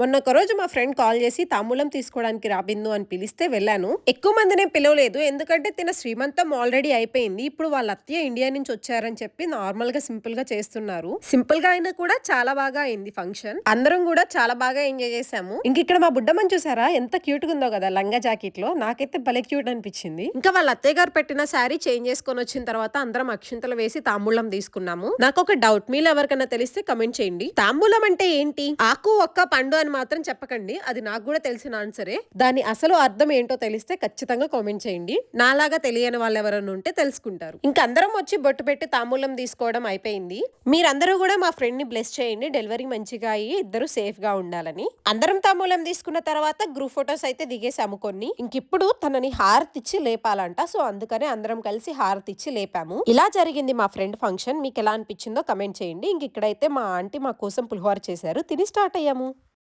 మొన్న ఒక రోజు మా ఫ్రెండ్ కాల్ చేసి తాంబూలం తీసుకోవడానికి రా బిందు అని పిలిస్తే వెళ్ళాను. ఎక్కువ మందినే పిలవలేదు, ఎందుకంటే తిన శ్రీమంతం ఆల్రెడీ అయిపోయింది. ఇప్పుడు వాళ్ళ అత్తయ్య ఇండియా నుంచి వచ్చారని చెప్పి నార్మల్ గా సింపుల్ గా చేస్తున్నారు. సింపుల్ గా అయినా కూడా చాలా బాగా అయింది ఫంక్షన్. అందరం కూడా చాలా బాగా ఎంజాయ్ చేసాము. ఇంక ఇక్కడ మా బుడ్డమని చూసారా, ఎంత క్యూట్ గా ఉందో కదా లంగా జాకెట్ లో. నాకైతే భలే క్యూట్ అనిపించింది. ఇంకా వాళ్ళ అత్తయ్య గారు పెట్టిన శారీ చేంజ్ చేసుకొని వచ్చిన తర్వాత అందరం అక్షింతలు వేసి తాంబూలం తీసుకున్నాము. నాకు ఒక డౌట్, మీలో ఎవరికైనా తెలిస్తే కమెంట్ చేయండి. తాంబూలం అంటే ఏంటి? ఆకు ఒక్క పండు అని మాత్రం చెప్పకండి, అది నాకు కూడా తెలిసిన ఆన్సరే. దాని అసలు అర్థం ఏంటో తెలిస్తే ఖచ్చితంగా కామెంట్ చేయండి. నాలాగా తెలియని వాళ్ళు ఎవరైనా ఉంటే తెలుసుకుంటారు. ఇంకా అందరం వచ్చి బొట్టు పెట్టి తాంబూలం తీసుకోవడం అయిపోయింది. మీరందరూ కూడా మా ఫ్రెండ్ ని బ్లెస్ చేయండి, డెలివరీ మంచిగా అయ్యి ఇద్దరు సేఫ్ గా ఉండాలని. అందరం తాంబూలం తీసుకున్న తర్వాత గ్రూప్ ఫొటోస్ అయితే దిగేసాము కొన్ని. ఇంకిప్పుడు తనని హారతిచ్చి లేపాలంట, సో అందుకనే అందరం కలిసి హారతిచ్చి లేపాము. ఇలా జరిగింది మా ఫ్రెండ్ ఫంక్షన్. మీకు ఎలా అనిపించిందో కమెంట్ చేయండి. ఇంక ఇక్కడైతే మా ఆంటీ మా కోసం పులిహోర చేశారు, తిని స్టార్ట్ అయ్యాము.